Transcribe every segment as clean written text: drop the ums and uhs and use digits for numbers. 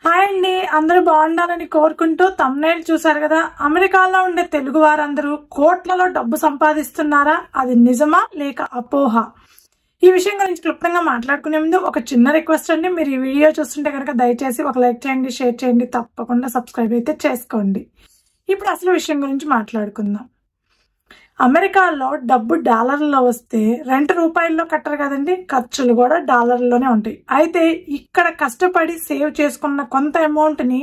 Hi అండి, అందరూ బాగుండాలని కోరుకుంటూ తమ్నైల్ చూసారు కదా. అమెరికాలో ఉండే తెలుగు వారందరూ కోట్లలో డబ్బు సంపాదిస్తున్నారా? అది నిజమా లేక అపోహ? ఈ విషయం గురించి క్లుప్తంగా మాట్లాడుకునే ముందు ఒక చిన్న రిక్వెస్ట్ అండి. మీరు ఈ వీడియో చూస్తుంటే కనుక దయచేసి ఒక లైక్ చేయండి, షేర్ చేయండి, తప్పకుండా సబ్స్క్రైబ్ అయితే చేసుకోండి. ఇప్పుడు అసలు విషయం గురించి మాట్లాడుకుందాం. అమెరికాలో డబ్బు డాలర్లో వస్తే రెంట్ రూపాయల్లో కట్టరు కదండి, ఖర్చులు కూడా డాలర్లోనే ఉంటాయి. అయితే ఇక్కడ కష్టపడి సేవ్ చేసుకున్న కొంత అమౌంట్ని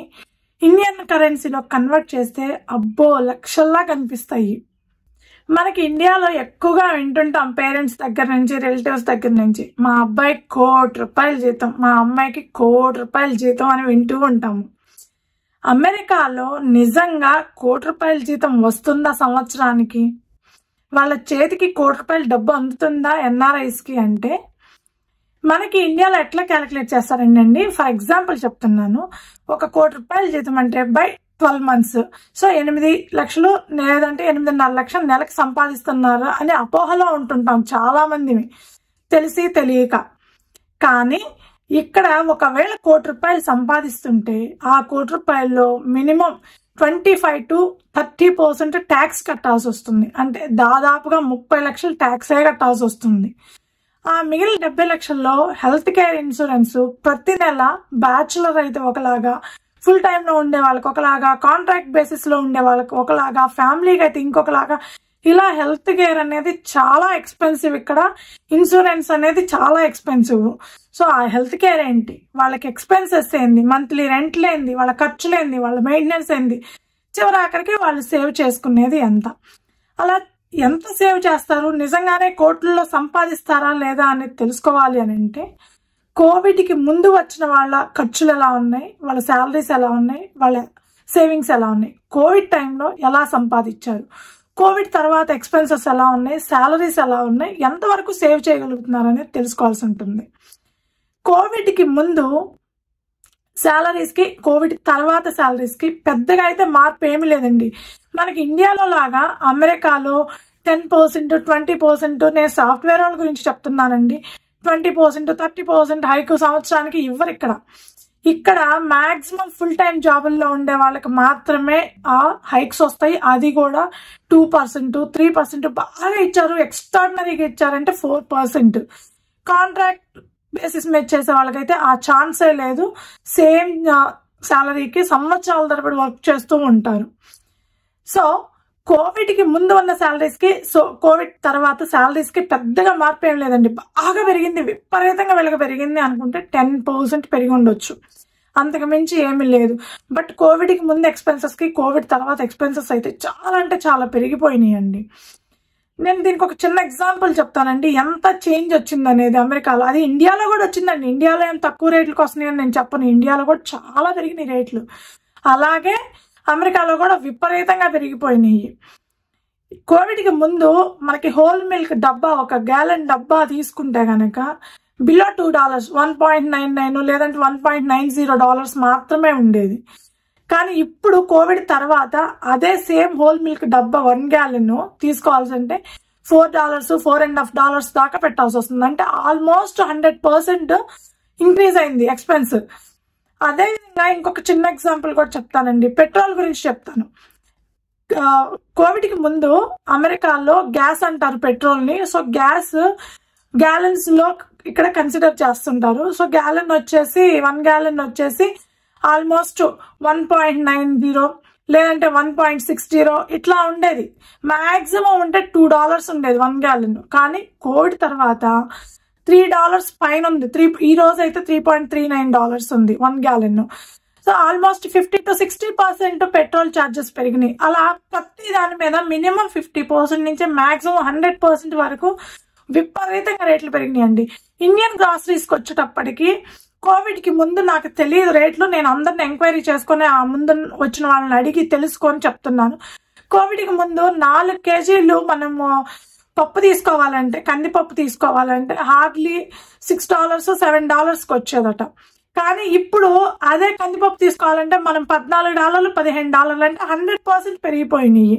ఇండియన్ కరెన్సీలో కన్వర్ట్ చేస్తే అబ్బో లక్షల్లా కనిపిస్తాయి. మనకి ఇండియాలో ఎక్కువగా వింటుంటాం పేరెంట్స్ దగ్గర నుంచి, రిలేటివ్స్ దగ్గర నుంచి, మా అబ్బాయికి ₹1,00,00,000 జీతం, మా అమ్మాయికి ₹1,00,00,000 జీతం అని వింటూ ఉంటాము. అమెరికాలో నిజంగా ₹1,00,00,000 జీతం వస్తుందా సంవత్సరానికి? వాళ్ళ చేతికి ₹1,00,00,000 డబ్బు అందుతుందా ఎన్ఆర్ఐస్కి అంటే? మనకి ఇండియాలో ఎట్లా క్యాలిక్యులేట్ చేస్తారండి? ఫర్ ఎగ్జాంపుల్ చెప్తున్నాను, ఒక ₹1,00,00,000 జీతం అంటే బై 12 months, సో 8 లక్షలు లేదంటే 8.5 లక్షలు నెలకు సంపాదిస్తున్నారు అనే అపోహలో ఉంటుంటాం చాలా మందిని, తెలిసి తెలియక. కానీ ఇక్కడ ఒకవేళ ₹1,00,00,000 సంపాదిస్తుంటే ఆ ₹1,00,00,000లో మినిమం 25 to 30% ట్యాక్స్ కట్టాల్సి వస్తుంది. అంటే దాదాపుగా 30 లక్షలు ట్యాక్సే కట్టాల్సి వస్తుంది. ఆ మిగిలిన 70 లక్షల్లో హెల్త్ కేర్ ఇన్సూరెన్స్ ప్రతి నెల బ్యాచులర్ అయితే ఒకలాగా, ఫుల్ టైంలో ఉండే వాళ్ళకి ఒకలాగా, కాంట్రాక్ట్ బేసిస్లో ఉండే వాళ్ళకి ఒకలాగా, ఫ్యామిలీకి అయితే ఇంకొకలాగా, ఇలా హెల్త్ కేర్ అనేది చాలా ఎక్స్పెన్సివ్. ఇక్కడ ఇన్సూరెన్స్ అనేది చాలా ఎక్స్పెన్సివ్. సో ఆ హెల్త్ కేర్ ఏంటి, వాళ్ళకి ఎక్స్పెన్సెస్ ఏంది, మంత్లీ రెంట్లు ఏంది, వాళ్ళ ఖర్చులు ఏంది, వాళ్ళ మెయింటెనెన్స్ ఏంది, చివరి ఆఖరికి వాళ్ళు సేవ్ చేసుకునేది ఎంత? అలా ఎంత సేవ్ చేస్తారు, నిజంగానే కోట్లలో సంపాదిస్తారా లేదా అనేది తెలుసుకోవాలి అని అంటే, కోవిడ్కి ముందు వచ్చిన వాళ్ళ ఖర్చులు ఎలా ఉన్నాయి, వాళ్ళ శాలరీస్ ఎలా ఉన్నాయి, వాళ్ళ సేవింగ్స్ ఎలా ఉన్నాయి, కోవిడ్ టైంలో ఎలా సంపాదించారు, కోవిడ్ తర్వాత ఎక్స్పెన్సెస్ ఎలా ఉన్నాయి, శాలరీస్ ఎలా ఉన్నాయి, ఎంతవరకు సేవ్ చేయగలుగుతున్నారు అనేది తెలుసుకోవాల్సి ఉంటుంది. కోవిడ్కి ముందు శాలరీస్కి, కోవిడ్ తర్వాత శాలరీస్కి పెద్దగా అయితే మార్పు ఏమీ లేదండి. మనకి ఇండియాలో లాగా అమెరికాలో 10%, 20%, నేను సాఫ్ట్వేర్ వాళ్ళ గురించి చెప్తున్నానండి, 20%, 30% హైక్ సంవత్సరానికి ఇవ్వరు ఇక్కడ మాక్సిమం ఫుల్ టైం జాబుల్లో ఉండే వాళ్ళకి మాత్రమే ఆ హైక్స్ వస్తాయి. అది కూడా 2%, 3% బాగా ఇచ్చారు, ఎక్స్ట్రాడినరీగా ఇచ్చారంటే 4%. కాంట్రాక్ట్ బేసిస్ మీద చేసే వాళ్ళకైతే ఆ ఛాన్సే లేదు. సేమ్ శాలరీకి సంవత్సరాల తరబడి వర్క్ చేస్తూ ఉంటారు. సో కోవిడ్కి ముందు ఉన్న శాలరీస్కి, సో కోవిడ్ తర్వాత శాలరీస్కి పెద్దగా మార్పు ఏం లేదండి. బాగా పెరిగింది, విపరీతంగా పెరిగింది అనుకుంటే 10% పెరిగి ఉండొచ్చు, అంతకు మించి ఏమీ లేదు. బట్ కోవిడ్కి ముందు ఎక్స్పెన్సెస్కి, కోవిడ్ తర్వాత ఎక్స్పెన్సెస్ అయితే చాలా అంటే చాలా పెరిగిపోయినాయి అండి. నేను దీనికి ఒక చిన్న ఎగ్జాంపుల్ చెప్తానండి, ఎంత చేంజ్ వచ్చింది అనేది అమెరికాలో. అది ఇండియాలో కూడా వచ్చిందండి. ఇండియాలో ఏం తక్కువ రేట్లకు వస్తున్నాయని నేను చెప్పను, ఇండియాలో కూడా చాలా పెరిగినాయి రేట్లు. అలాగే అమెరికాలో కూడా విపరీతంగా పెరిగిపోయినాయి. కోవిడ్కి ముందు మనకి హోల్ మిల్క్ డబ్బా, ఒక గ్యాలన్ డబ్బా తీసుకుంటే కనుక బిలో $2, $1.99 లేదంటే $1.90 మాత్రమే ఉండేది. కానీ ఇప్పుడు కోవిడ్ తర్వాత అదే సేమ్ హోల్ మిల్క్ డబ్బా 1 gallon తీసుకోవాల్సి అంటే $4, $4.50 దాకా పెట్టాల్సి వస్తుంది. అంటే ఆల్మోస్ట్ 100% ఇంక్రీజ్ అయింది ఎక్స్పెన్స్. అదేవిధంగా ఇంకొక చిన్న ఎగ్జాంపుల్ కూడా చెప్తానండి, పెట్రోల్ గురించి చెప్తాను. కోవిడ్కి ముందు అమెరికాలో గ్యాస్ అంటారు పెట్రోల్ని. సో గ్యాస్ గ్యాలన్స్ లో ఇక్కడ కన్సిడర్ చేస్తుంటారు. సో గ్యాలన్ వచ్చేసి 1 gallon వచ్చేసి ఆల్మోస్ట్ 1.90 లేదంటే 1.60 ఇట్లా ఉండేది. మాక్సిమం ఉంటే $2 ఉండేది 1 gallon. కానీ కోవిడ్ తర్వాత $3 పైన ఉంది. ఈ రోజు అయితే $3.39 ఉంది 1 gallon. So almost 50 to 60% petrol charges పెరిగినాయి. అలా ప్రతి దాని మీద మినిమం 50% నుంచి మాక్సిమం 100% వరకు విపరీతంగా రేట్లు పెరిగినాయి అండి. ఇండియన్ గ్రాసరీస్కి వచ్చేటప్పటికి కోవిడ్కి ముందు నాకు తెలియదు రేట్లు, నేను అందరిని ఎంక్వైరీ చేసుకుని ఆ ముందు వచ్చిన వాళ్ళని అడిగి తెలుసుకొని చెప్తున్నాను. కోవిడ్కి ముందు 4 kgs మనము పప్పు తీసుకోవాలంటే, కందిపప్పు తీసుకోవాలంటే హార్డ్లీ $6, $7కి వచ్చేదట. కానీ ఇప్పుడు అదే కందిపప్పు తీసుకోవాలంటే మనం $14, $15 అంటే 100% పెరిగిపోయినాయి.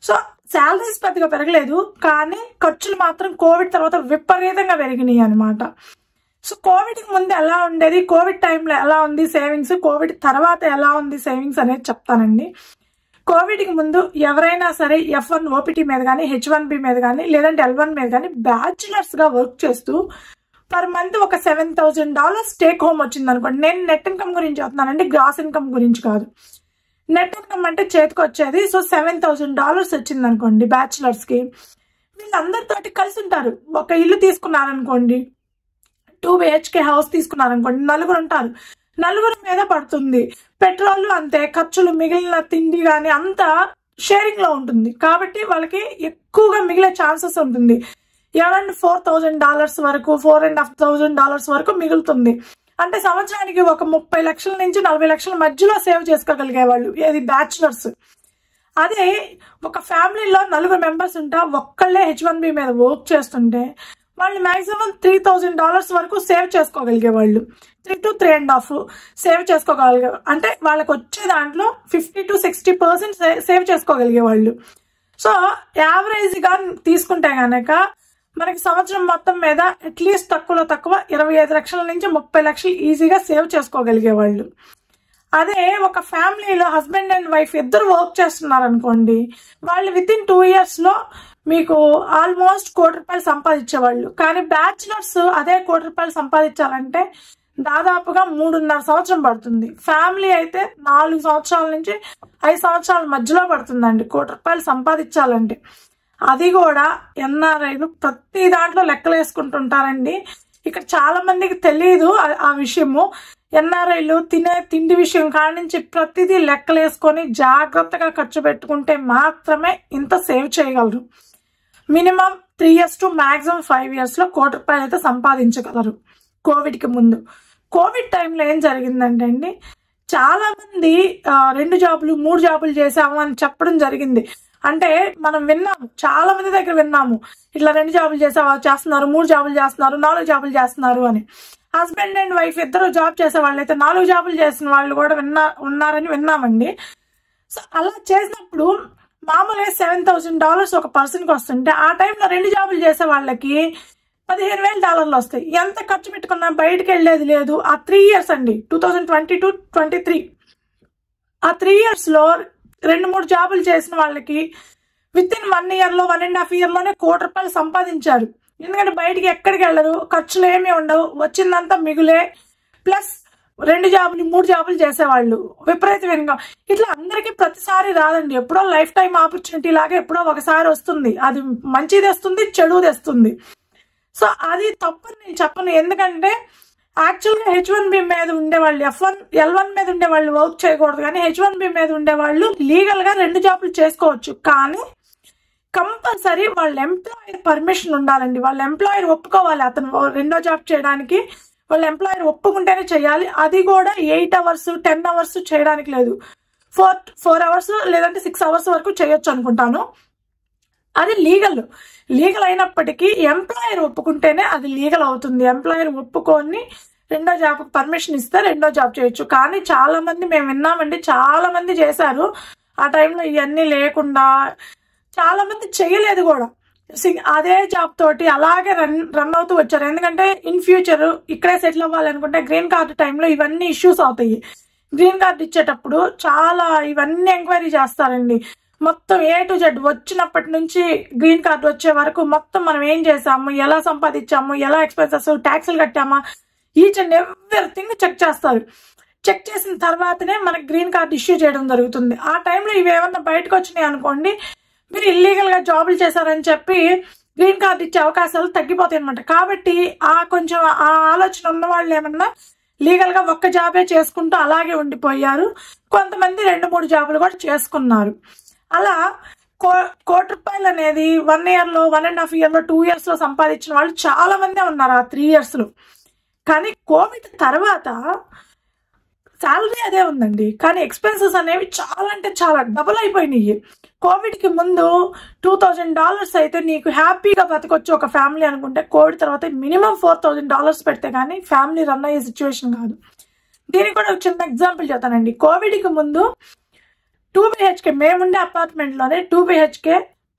సో శాలరీస్ పెద్దగా పెరగలేదు, కానీ ఖర్చులు మాత్రం కోవిడ్ తర్వాత విపరీతంగా పెరిగినాయి అనమాట. సో కోవిడ్కి ముందు ఎలా ఉండేది, కోవిడ్ టైంలో ఎలా ఉంది సేవింగ్స్, కోవిడ్ తర్వాత ఎలా ఉంది సేవింగ్స్ అనేది చెప్తానండి. కోవిడ్కి ముందు ఎవరైనా సరే F1 OPT మీద కానీ H1B మీద కానీ లేదంటే L1 మీద కానీ బ్యాచులర్స్గా వర్క్ చేస్తూ పర్ మంత్ ఒక $7,000 టేక్ హోమ్ వచ్చింది అనుకోండి. నేను నెట్ ఇన్కమ్ గురించి చెప్తున్నానండి, గ్రాస్ ఇన్కమ్ గురించి కాదు. నెట్ ఇన్కమ్ అంటే చేతికి వచ్చేది. సో $7,000 వచ్చింది అనుకోండి బ్యాచులర్స్కి. వీళ్ళందరితోటి కలిసి ఉంటారు. ఒక ఇల్లు తీసుకున్నారనుకోండి, 2 BHK హౌస్ తీసుకున్నారనుకోండి, నలుగురు ఉంటారు. నలుగురు మీద పడుతుంది. పెట్రోల్ అంతే, ఖర్చులు, మిగిలిన తిండి కానీ అంతా షేరింగ్ లో ఉంటుంది. కాబట్టి వాళ్ళకి ఎక్కువగా మిగిలే ఛాన్సెస్ ఉంటుంది. అరౌండ్ $4,000 వరకు, $4,500 వరకు మిగులుతుంది. అంటే సంవత్సరానికి ఒక 30 లక్షల నుంచి 40 లక్షల మధ్యలో సేవ్ చేసుకోగలిగే వాళ్ళు ఇది బ్యాచులర్స్. అదే ఒక ఫ్యామిలీలో 4 మెంబర్స్ ఉంటా ఒక్కళ్ళే H1B మీద వర్క్ చేస్తుంటే వాళ్ళు మాక్సిమం $3,000 వరకు సేవ్ చేసుకోగలిగే వాళ్ళు. 3 to 3.5 సేవ్ చేసుకోగలిగే, అంటే వాళ్ళకి వచ్చే దాంట్లో 50 to 60% సేవ్ చేసుకోగలిగే వాళ్ళు. సో యావరేజ్ గా తీసుకుంటే గనక మనకి సంవత్సరం మొత్తం మీద అట్లీస్ట్ తక్కువలో తక్కువ 25 లక్షల నుంచి 30 లక్షలు ఈజీగా సేవ్ చేసుకోగలిగే వాళ్ళు. అదే ఒక ఫ్యామిలీలో హస్బెండ్ అండ్ వైఫ్ ఇద్దరు వర్క్ చేస్తున్నారు అనుకోండి, వాళ్ళు వితిన్ 2 years లో మీకు ఆల్మోస్ట్ ₹1,00,00,000 సంపాదించేవాళ్ళు. కానీ బ్యాచులర్స్ అదే ₹1,00,00,000 సంపాదించాలంటే దాదాపుగా 3.5 సంవత్సరం పడుతుంది. ఫ్యామిలీ అయితే 4 సంవత్సరాల నుంచి 5 సంవత్సరాల మధ్యలో పడుతుందండి ₹1,00,00,000 సంపాదించాలంటే. అది కూడా ఎన్ఆర్ఐలు ప్రతి దాంట్లో లెక్కలు వేసుకుంటుంటారండి. ఇక్కడ చాలా మందికి తెలియదు ఆ విషయము. ఎన్ఆర్ఐలు తినే తిండి విషయం కాడి నుంచి ప్రతిదీ లెక్కలు వేసుకొని జాగ్రత్తగా ఖర్చు పెట్టుకుంటే మాత్రమే ఇంత సేవ్ చేయగలరు. Minimum 3 years to maximum 5 years లో ₹1,00,00,000 అయితే సంపాదించగలరు. కోవిడ్కి ముందు. కోవిడ్ టైంలో ఏం జరిగిందంటే అండి, చాలా మంది 2 జాబులు 3 జాబులు చేసాము అని చెప్పడం జరిగింది. అంటే మనం విన్నాము, చాలా మంది దగ్గర విన్నాము, ఇట్లా 2 జాబులు చేస్తున్నారు, 3 జాబులు చేస్తున్నారు, 4 జాబులు చేస్తున్నారు అని. హస్బెండ్ అండ్ వైఫ్ ఇద్దరు జాబ్ చేసే వాళ్ళు అయితే 4 జాబులు చేసిన వాళ్ళు కూడా ఉన్నారని విన్నామండి. సో అలా చేసినప్పుడు మామూలుగా $7,000 ఒక పర్సన్కి వస్తుంటే ఆ టైంలో 2 జాబులు చేసే వాళ్ళకి $15,000 వస్తాయి. ఎంత ఖర్చు పెట్టుకున్నా బయటకు వెళ్ళేది లేదు. ఆ 3 years అండి, 2020 to 2023 ఆ 3 years లో 2-3 జాబులు చేసిన వాళ్ళకి వితిన్ 1 year లో 1.5 year లోనే ₹1,00,00,000 సంపాదించారు. ఎందుకంటే బయటికి ఎక్కడికి వెళ్ళరు, ఖర్చులు ఏమీ ఉండవు, వచ్చిందంతా మిగులే. ప్లస్ 2 జాబులు 3 జాబులు చేసేవాళ్ళు విపరీతంగా. ఇట్లా అందరికీ ప్రతిసారి రాదండి, ఎప్పుడో లైఫ్ టైం ఆపర్చునిటీ లాగా ఎప్పుడో ఒకసారి వస్తుంది. అది మంచిది వస్తుంది, చెడు తెస్తుంది. సో అది తప్పని నేను చెప్పను. ఎందుకంటే యాక్చువల్గా H1B మీద ఉండేవాళ్ళు, L1 మీద ఉండేవాళ్ళు వర్క్ చేయకూడదు. కానీ H1B మీద ఉండేవాళ్ళు లీగల్గా 2 జాబులు చేసుకోవచ్చు. కానీ కంపల్సరీ వాళ్ళ ఎంప్లాయర్ పర్మిషన్ ఉండాలండి. వాళ్ళ ఎంప్లాయర్ ఒప్పుకోవాలి అతను 2వ జాబ్ చేయడానికి. వాళ్ళ ఎంప్లాయర్ ఒప్పుకుంటేనే చేయాలి. అది కూడా 8 hours 10 hours చేయడానికి లేదు. 4 hours లేదంటే 6 hours వరకు చేయొచ్చు అనుకుంటాను. అది లీగల్ అయినప్పటికీ ఎంప్లాయర్ ఒప్పుకుంటేనే అది లీగల్ అవుతుంది. ఎంప్లాయర్ ఒప్పుకొని 2వ జాబ్ పర్మిషన్ ఇస్తే 2వ జాబ్ చేయొచ్చు. కానీ చాలా మంది మేము విన్నామండి, చాలా మంది చేశారు ఆ టైంలో ఇవన్నీ లేకుండా. చాలా మంది చేయలేదు కూడా, అదే జాబ్ తోటి అలాగే రన్ అవుతూ వచ్చారు. ఎందుకంటే ఇన్ ఫ్యూచర్ ఇక్కడే సెటిల్ అవ్వాలనుకుంటే గ్రీన్ కార్డు టైంలో ఇవన్నీ ఇష్యూస్ అవుతాయి. గ్రీన్ కార్డు ఇచ్చేటప్పుడు చాలా ఇవన్నీ ఎంక్వైరీ చేస్తారండి. మొత్తం A to Z వచ్చినప్పటి నుంచి గ్రీన్ కార్డు వచ్చే వరకు మొత్తం మనం ఏం చేసాము, ఎలా సంపాదించాము, ఎలా ఎక్స్పెన్సెస్, ట్యాక్సులు కట్టామా, ఈచ్ అండ్ ఎవ్రీథింగ్ చెక్ చేస్తారు. చెక్ చేసిన తర్వాతనే మనకి గ్రీన్ కార్డు ఇష్యూ చేయడం జరుగుతుంది. ఆ టైంలో ఇవి ఏమన్నా బయటకు వచ్చినాయి అనుకోండి, మీరు ఇల్లీగల్ గా జాబులు చేశారని చెప్పి గ్రీన్ కార్డు ఇచ్చే అవకాశాలు తగ్గిపోతాయి అనమాట. కాబట్టి కొంచెం ఆ ఆలోచన ఉన్న వాళ్ళు ఏమన్నా లీగల్ గా ఒక్క జాబే చేసుకుంటూ అలాగే ఉండిపోయారు. కొంతమంది 2-3 జాబులు కూడా చేసుకున్నారు. అలా ₹1,00,00,000 అనేది 1 year లో 1.5 year లో 2 years లో సంపాదించిన వాళ్ళు చాలా మందే ఉన్నారు ఆ 3 years లో. కానీ కోవిడ్ తర్వాత శాలరీ అదే ఉందండి, కానీ ఎక్స్పెన్సెస్ అనేవి చాలా అంటే చాలా డబుల్ అయిపోయినాయి. కోవిడ్కి ముందు $2,000 అయితే నీకు హ్యాపీగా బతకొచ్చు ఒక ఫ్యామిలీ అనుకుంటే, కోవిడ్ తర్వాత మినిమం $4,000 పెడితే కానీ ఫ్యామిలీ రన్ అయ్యే సిచ్యువేషన్ కాదు. దీనికి కూడా ఒక చిన్న ఎగ్జాంపుల్ చెప్తానండి. కోవిడ్కి ముందు 2 BHK మేముండే అపార్ట్మెంట్లోనే 2 BHK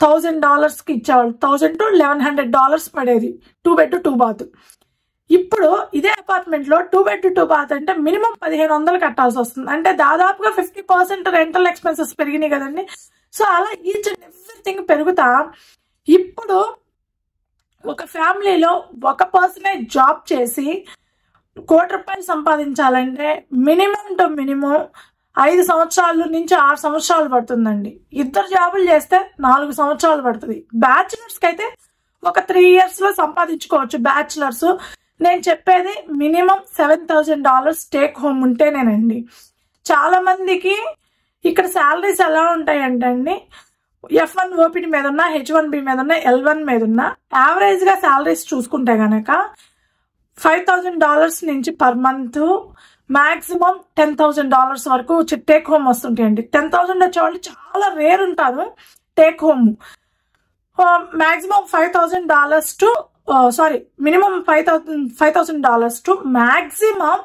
$1,000కి ఇచ్చేవాళ్ళు. $1,000 to $1,100 పడేది, 2 bed 2 bath. ఇప్పుడు ఇదే అపార్ట్మెంట్ లో 2 బెడ్ 2 బాత్ అంటే మినిమం 1500 కట్టాల్సి వస్తుంది. అంటే దాదాపుగా 50% రెంటల్ ఎక్స్పెన్సెస్ పెరిగినాయి కదండి. సో అలా ఈచ్ అండ్ ఎవ్రీథింగ్ పెరుగుతా ఇప్పుడు ఒక ఫ్యామిలీలో ఒక పర్సనే జాబ్ చేసి ₹1,00,00,000 సంపాదించాలంటే మినిమం టు మినిమం 5 సంవత్సరాల నుంచి 6 సంవత్సరాలు పడుతుందండి. ఇద్దరు జాబులు చేస్తే 4 సంవత్సరాలు పడుతుంది. బ్యాచులర్స్ కి అయితే ఒక 3 years లో సంపాదించుకోవచ్చు. బ్యాచులర్స్ నేను చెప్పేది మినిమం $7,000 టేక్ హోమ్ ఉంటేనేనండి. చాలా మందికి ఇక్కడ శాలరీస్ ఎలా ఉంటాయంటే అండి, F1 OPT మీద ఉన్న, H1B మీద ఉన్న, L1 మీద ఉన్న యావరేజ్ గా శాలరీస్ చూసుకుంటే గనక $5,000 నుంచి పర్ మంత్ మాక్సిమం $10,000 వరకు టేక్ హోమ్ వస్తుంటాయండి. 10,000 వచ్చేవాళ్ళు చాలా రేర్ ఉంటారు. Take home maximum $5,000 to minimum $5,000 to maximum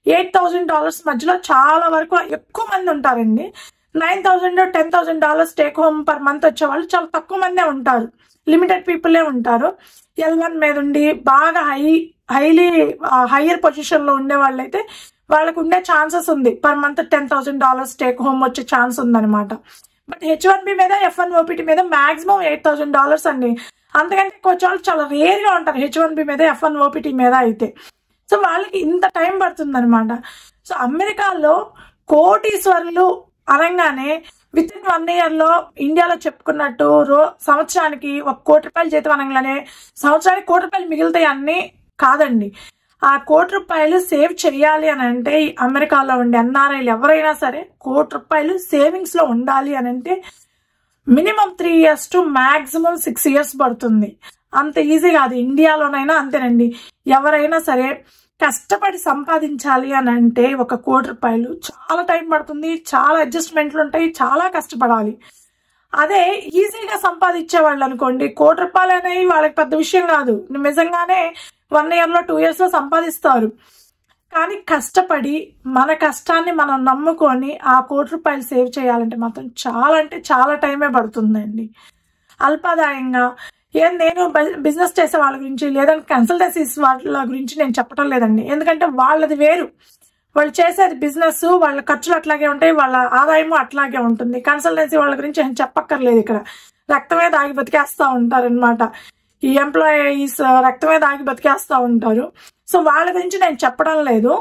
$8,000 మధ్యలో చాలా వరకు ఎక్కువ మంది ఉంటారండి. $9,000 $10,000 టేక్ హోమ్ పర్ మంత్ వచ్చేవాళ్ళు చాలా తక్కువ మందే ఉంటారు. లిమిటెడ్ పీపులే ఉంటారు. L1 మీద ఉండి బాగా హైయర్ పొజిషన్ లో ఉండే వాళ్ళైతే వాళ్ళకు ఉండే ఛాన్సెస్ ఉంది. పర్ మంత్ $10,000 టేక్ హోమ్ వచ్చే ఛాన్స్ ఉందన్నమాట. బట్ H1B మీద F1 OPT మీద మాక్సిమం $8,000 అండి. అంతకంటే ఎక్కువ వచ్చేవాళ్ళు చాలా రేర్ గా ఉంటారు H1B మీద F1 OPT మీద అయితే. సో వాళ్ళకి ఇంత టైం పడుతుంది అనమాట. సో అమెరికాలో కోటీశ్వరులు అనగానే విత్ ఇన్ 1 year లో ఇండియాలో చెప్పుకున్నట్టు సంవత్సరానికి ₹1,00,00,000 జీతం అనగానే సంవత్సరానికి ₹1,00,00,000 మిగులుతాయి అన్ని కాదండి. ఆ ₹1,00,00,000 సేవ్ చేయాలి అని అంటే అమెరికాలో ఉండే NRIలు ఎవరైనా సరే ₹1,00,00,000 సేవింగ్స్ లో ఉండాలి అని అంటే minimum 3 years to maximum 6 years పడుతుంది. అంత ఈజీ కాదు. ఇండియాలోనైనా అంతేనండి. ఎవరైనా సరే కష్టపడి సంపాదించాలి అని అంటే ₹1,00,00,000 చాలా టైం పడుతుంది. చాలా అడ్జస్ట్మెంట్లు ఉంటాయి. చాలా కష్టపడాలి. అదే ఈజీగా సంపాదించే వాళ్ళు అనుకోండి, ₹1,00,00,000 అనేవి వాళ్ళకి పెద్ద విషయం కాదు. నిజంగానే 1 year లో 2 years లో సంపాదిస్తారు. కానీ కష్టపడి మన కష్టాన్ని మనం నమ్ముకొని ఆ ₹1,00,00,000 సేవ్ చేయాలంటే మాత్రం చాలా అంటే చాలా టైమే పడుతుందండి. అల్పాదాయంగా నేను బిజినెస్ చేసే వాళ్ళ గురించి లేదంటే కన్సల్టెన్సీస్ వాళ్ళ గురించి నేను చెప్పడం లేదండి. ఎందుకంటే వాళ్ళది వేరు. వాళ్ళు చేసేది బిజినెస్, వాళ్ళ ఖర్చులు అట్లాగే ఉంటాయి, వాళ్ళ ఆదాయము అట్లాగే ఉంటుంది. కన్సల్టెన్సీ వాళ్ళ గురించి నేను చెప్పక్కర్లేదు. ఇక్కడ రక్తమే దాగి బతికేస్తా ఉంటారనమాట. ఈ ఎంప్లాయీస్ రక్తమే దాగి బతికేస్తా ఉంటారు. సో వాళ్ళ గురించి నేను చెప్పడం లేదు.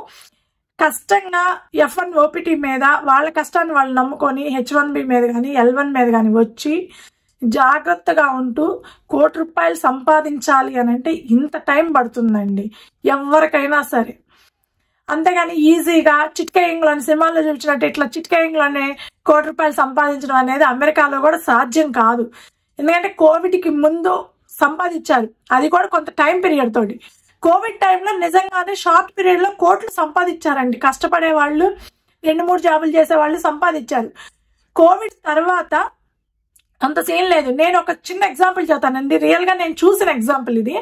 కష్టంగా F1 OPT మీద వాళ్ళ కష్టాన్ని వాళ్ళు నమ్ముకొని H1B మీద కానీ L1 మీద కానీ వచ్చి జాగ్రత్తగా ఉంటూ ₹1,00,00,000 సంపాదించాలి అని అంటే ఇంత టైం పడుతుందండి ఎవరికైనా సరే. అంతేగాని ఈజీగా చిట్కేయింగ్లోని సినిమాల్లో చూపించినట్టు ఇట్లా చిట్కేయింగ్లోనే ₹1,00,00,000 సంపాదించడం అనేది అమెరికాలో కూడా సాధ్యం కాదు. ఎందుకంటే కోవిడ్కి ముందు సంపాదించారు, అది కూడా కొంత టైం పీరియడ్ తోటి. కోవిడ్ టైంలో నిజంగానే షార్ట్ పీరియడ్ లో కోట్లు సంపాదించారండి. కష్టపడే వాళ్ళు 2-3 జాబులు చేసే వాళ్ళు సంపాదించారు. కోవిడ్ తర్వాత అంత సీన్ లేదు. నేను ఒక చిన్న ఎగ్జాంపుల్ చెప్తానండి. రియల్ గా నేను చూసిన ఎగ్జాంపుల్ ఇది.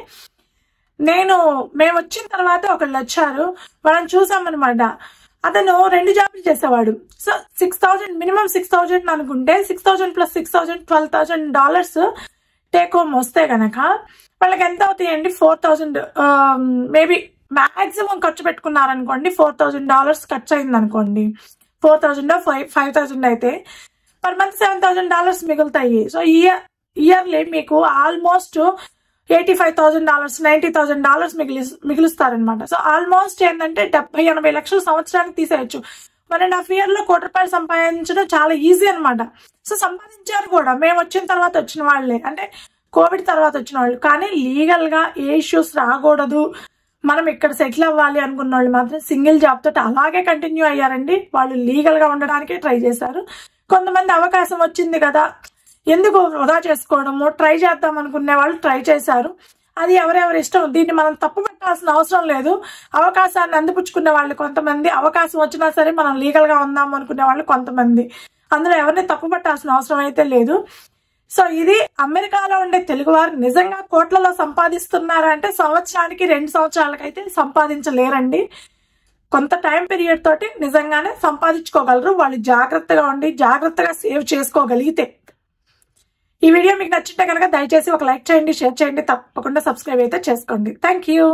మేము వచ్చిన తర్వాత ఒకళ్ళు వచ్చారు, వాళ్ళని చూసామన్నమాట. అతను 2 జాబులు చేసేవాడు. సో 6,000 మినిమం 6,000 అనుకుంటే 6,000 + 6,000 $12,000 టేక్ హోమ్ వస్తే గనక వాళ్ళకి ఎంత అవుతాయండి? 4,000 మేబీ మాక్సిమం ఖర్చు పెట్టుకున్నారనుకోండి. $4,000 ఖర్చు అయింది అనుకోండి. 4,000 5,000 అయితే పర్ మంత్ $7,000 మిగులుతాయి. సో ఇయర్లీ మీకు ఆల్మోస్ట్ $85,000 $90,000 మిగులుస్తారనమాట. సో ఆల్మోస్ట్ ఏంటంటే 70-80 లక్షలు సంవత్సరానికి తీసేయచ్చు. 1.5 year లో ₹1,00,00,000 సంపాదించడం చాలా ఈజీ అనమాట. సో సంపాదించారు కూడా. మేము వచ్చిన తర్వాత వచ్చిన వాళ్ళే, అంటే కోవిడ్ తర్వాత వచ్చిన వాళ్ళు. కానీ లీగల్ గా ఏ ఇష్యూస్ రాకూడదు, మనం ఇక్కడ సెటిల్ అవ్వాలి అనుకున్న వాళ్ళు మాత్రం సింగిల్ జాబ్ తోటి అలాగే కంటిన్యూ అయ్యారండి. వాళ్ళు లీగల్ గా ఉండడానికే ట్రై చేశారు. కొంతమంది అవకాశం వచ్చింది కదా, ఎందుకు వృధా చేసుకోవడము, ట్రై చేద్దాం అనుకునే వాళ్ళు ట్రై చేశారు. అది ఎవరెవరి ఇష్టం. దీన్ని మనం తప్పు పెట్టాల్సిన అవసరం లేదు. అవకాశాన్ని అందిపుచ్చుకునే వాళ్ళు కొంతమంది, అవకాశం వచ్చినా సరే మనం లీగల్ గా ఉందాం అనుకునే వాళ్ళు కొంతమంది. అందులో ఎవరిని తప్పు పెట్టాల్సిన అవసరం అయితే లేదు. సో ఇది అమెరికాలో ఉండే తెలుగువారు నిజంగా కోట్లలో సంపాదిస్తున్నారా అంటే సంవత్సరానికి 2 సంవత్సరాలకైతే సంపాదించలేరండి. కొంత టైం పీరియడ్ తోటి నిజంగానే సంపాదించుకోగలరు వాళ్ళు, జాగ్రత్తగా ఉండి జాగ్రత్తగా సేవ్ చేసుకోగలిగితే. ఈ వీడియో మీకు నచ్చితే కనుక దయచేసి ఒక లైక్ చేయండి, షేర్ చేయండి, తప్పకుండా సబ్స్క్రైబ్ అయితే చేసుకోండి. Thank you.